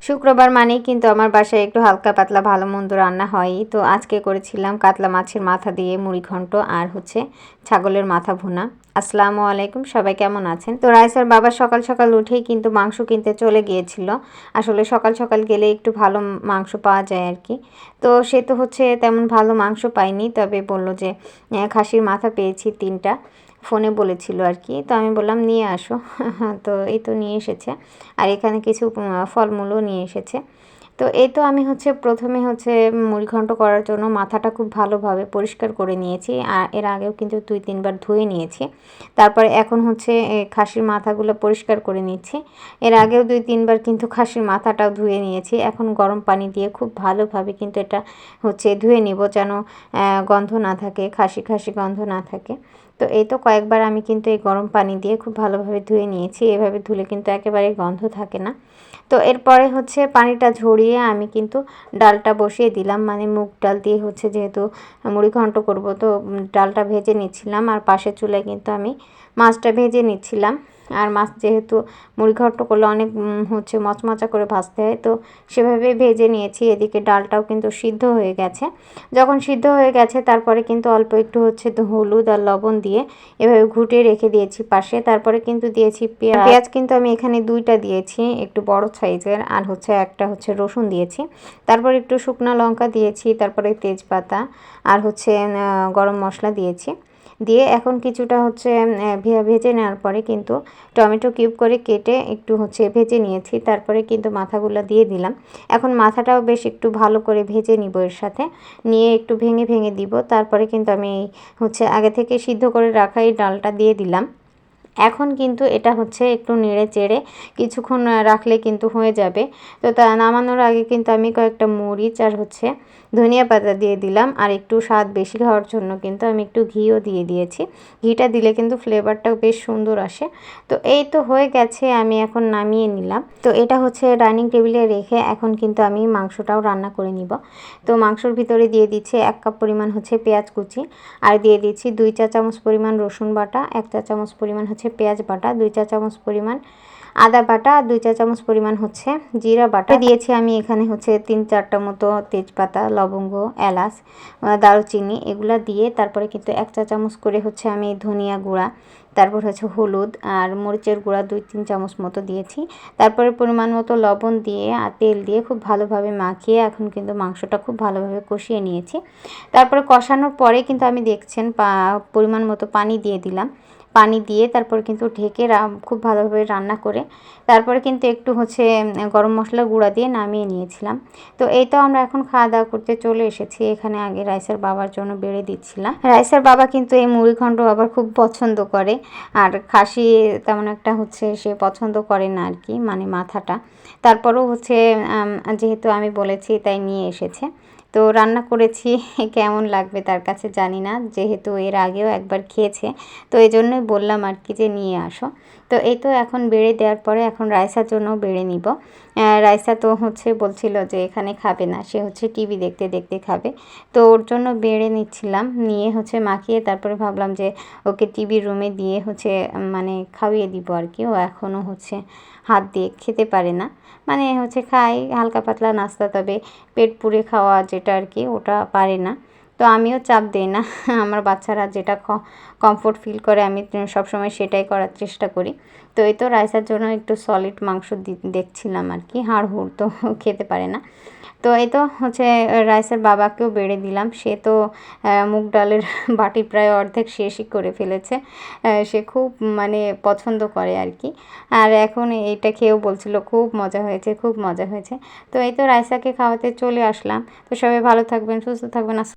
শুক্রবার মানেই কিন্তু আমার বাসায় একটু হালকা পাতলা ভালো মন্দ রান্না হয়ই। তো আজকে করেছিলাম কাতলা মাছের মাথা দিয়ে মুড়ি ঘন্ট আর হচ্ছে ছাগলের মাথা ভুনা। আসসালামু আলাইকুম, সবাই কেমন আছেন? তো রাইসার বাবা সকাল সকাল উঠেই কিন্তু মাংস কিনতে চলে গিয়েছিল। আসলে সকাল সকাল গেলে একটু ভালো মাংস পাওয়া যায় আর কি। তো সে তো হচ্ছে তেমন ভালো মাংস পায়নি, তবে বলল যে খাসির মাথা পেয়েছি 3টা, ফোনে বলেছিল আর কি। তো আমি বললাম নিয়ে আসো। তো এই তো নিয়ে এসেছে, আর এখানে কিছু ফলমূলও নিয়ে এসেছে। তো এই তো আমি হচ্ছে প্রথমে হচ্ছে মুড়িঘণ্ট করার জন্য মাথাটা খুব ভালোভাবে পরিষ্কার করে নিয়েছি, আর এর আগেও কিন্তু 2-3 বার ধুয়ে নিয়েছি। তারপরে এখন হচ্ছে খাসির মাথাগুলো পরিষ্কার করে নিচ্ছি। এর আগেও 2-3 বার কিন্তু খাসির মাথাটাও ধুয়ে নিয়েছি। এখন গরম পানি দিয়ে খুব ভালোভাবে কিন্তু এটা হচ্ছে ধুয়ে নিব, যেন গন্ধ না থাকে, খাসি খাসি গন্ধ না থাকে। তো এই তো কয়েকবার আমি কিন্তু এই গরম পানি দিয়ে খুব ভালোভাবে ধুয়ে নিয়েছি। এভাবে ধুলে কিন্তু একেবারে গন্ধ থাকে না। তো এরপরে হচ্ছে পানিটা ঝরিয়ে আমি কিন্তু ডালটা বসিয়ে দিলাম, মানে মুগ ডাল দিয়ে হচ্ছে, যেহেতু মুড়িঘণ্ট করব তো ডালটা ভেজে নিচ্ছিলাম, আর পাশের চুলায় কিন্তু আমি মাছটা ভেজে নিচ্ছিলাম। আর মাছ যেহেতু মুড়িঘণ্ট করলে অনেক হচ্ছে মচমচা করে ভাজতে হয়, তো সেভাবে ভেজে নিয়েছি। এদিকে ডালটাও কিন্তু সিদ্ধ হয়ে গেছে। যখন সিদ্ধ হয়ে গেছে তারপরে কিন্তু অল্প একটু হচ্ছে হলুদ আর লবণ দিয়ে এভাবে ঘুটে রেখে দিয়েছি পাশে। তারপরে কিন্তু দিয়েছি পেঁয়াজ কিন্তু আমি এখানে 2টা দিয়েছি, একটু বড় সাইজের, আর হচ্ছে একটা হচ্ছে রসুন দিয়েছি। তারপর একটু শুকনো লঙ্কা দিয়েছি, তারপরে তেজপাতা আর হচ্ছে গরম মশলা দিয়েছি। দিয়ে এখন কিছুটা হচ্ছে ভেজে নেওয়ার পরে কিন্তু টমেটো কিউব করে কেটে একটু হচ্ছে ভেজে নিয়েছি। তারপরে কিন্তু মাথাগুলো দিয়ে দিলাম। এখন মাথাটাও বেশ একটু ভালো করে ভেজে নিব, এর সাথে নিয়ে একটু ভেঙে ভেঙে দিব। তারপরে কিন্তু আমি হচ্ছে আগে থেকে সিদ্ধ করে রাখা এই ডালটা দিয়ে দিলাম। এখন কিন্তু এটা হচ্ছে একটু নেড়ে চেড়ে কিছুক্ষণ রাখলে কিন্তু হয়ে যাবে। তো তা নামানোর আগে কিন্তু আমি কয়েকটা মরিচ আর হচ্ছে ধনিয়া পাতা দিয়ে দিলাম, আর একটু স্বাদ বেশি হওয়ার জন্য কিন্তু আমি একটু ঘিও দিয়ে দিয়েছি। ঘিটা দিলে কিন্তু ফ্লেভারটা বেশ সুন্দর আসে। তো এই তো হয়ে গেছে, আমি এখন নামিয়ে নিলাম। তো এটা হচ্ছে ডাইনিং টেবিলে রেখে এখন কিন্তু আমি মাংসটাও রান্না করে নিব। তো মাংসর ভিতরে দিয়ে দিচ্ছি 1 কাপ পরিমাণ হচ্ছে পেঁয়াজ কুচি, আর দিয়ে দিচ্ছি 2 চা চামচ পরিমাণ রসুন বাটা, 1 চা চামচ পরিমাণ হচ্ছে পেঁয়াজ বাটা, 2 চা চামচ পরিমাণ আদা বাটা, 2 চা চামচ পরিমাণ হচ্ছে জিরা বাটা দিয়েছি। আমি এখানে হচ্ছে 3-4টা মতো তেজপাতা, লবঙ্গ, এলাচ, দারুচিনি এগুলা দিয়ে তারপরে কিন্তু 1 চা চামচ করে হচ্ছে আমি ধনিয়া গুঁড়া, তারপর হচ্ছে হলুদ আর মরিচের গুঁড়া 2-3 চামচ মতো দিয়েছি। তারপরে পরিমাণ মতো লবণ দিয়ে আর তেল দিয়ে খুব ভালোভাবে মাখিয়ে এখন কিন্তু মাংসটা খুব ভালোভাবে কষিয়ে নিয়েছি। তারপরে কষানোর পরে কিন্তু আমি দেখছেন পরিমাণ মতো পানি দিয়ে দিলাম। পানি দিয়ে তারপর কিন্তু ঢেকে খুব ভালোভাবে রান্না করে তারপরে কিন্তু একটু হচ্ছে গরম মশলা গুঁড়া দিয়ে নামিয়ে নিয়েছিলাম। তো এই তো আমরা এখন খাওয়া দাওয়া করতে চলে এসেছি। এখানে আগে রাইসার বাবার জন্য বেড়ে দিচ্ছিলাম। রাইসার বাবা কিন্তু এই মুড়িঘণ্ট আবার খুব পছন্দ করে, আর খাসি তেমন একটা হচ্ছে সে পছন্দ করে না আর কি, মানে মাথাটা। তারপরেও হচ্ছে যেহেতু আমি বলেছি তাই নিয়ে এসেছে। তো রান্না করেছি, কেমন লাগবে তার কাছে জানি না, যেহেতু এর আগেও একবার খেয়েছে, তো এই জন্যই বললাম আর কি যে নিয়ে আসো। তো এই তো এখন বেড়ে দেওয়ার পরে এখন রাইসার জন্য বেড়ে নিব। রাইসা তো হচ্ছে বলছিল যে এখানে খাবে না, সে হচ্ছে টিভি দেখতে দেখতে খাবে। তো ওর জন্য বেড়ে নিচ্ছিলাম, নিয়ে হচ্ছে মাখিয়ে তারপরে ভাবলাম যে ওকে টিভির রুমে দিয়ে হচ্ছে মানে খাইয়ে দিব আর কি। ও এখনও হচ্ছে হাত দিয়ে খেতে পারে না, মানে হচ্ছে খায় হালকা পাতলা নাস্তা, তবে পেট পুড়ে খাওয়া যেটা আর কি ওটা পারে না। তো আমিও চাপ দিই না, আমার বাচ্চারা যেটা কমফোর্ট ফিল করে আমি সবসময় সেটাই করার চেষ্টা করি। তো এই তো রাইসার জন্য একটু সলিড মাংস দেখছিলাম আর কি, হাড় হুড় তো খেতে পারে না। তো এই তো হচ্ছে রাইসের বাবাকেও বেড়ে দিলাম। সে তো মুগ ডালের বাটি প্রায় অর্ধেক শেষই করে ফেলেছে। সে খুব মানে পছন্দ করে আর কি। আর এখন এইটা খেয়েও বলছিল খুব মজা হয়েছে, খুব মজা হয়েছে। তো এই তো রাইসাকে খাওয়াতে চলে আসলাম। তো সবাই ভালো থাকবেন, সুস্থ থাকবেন।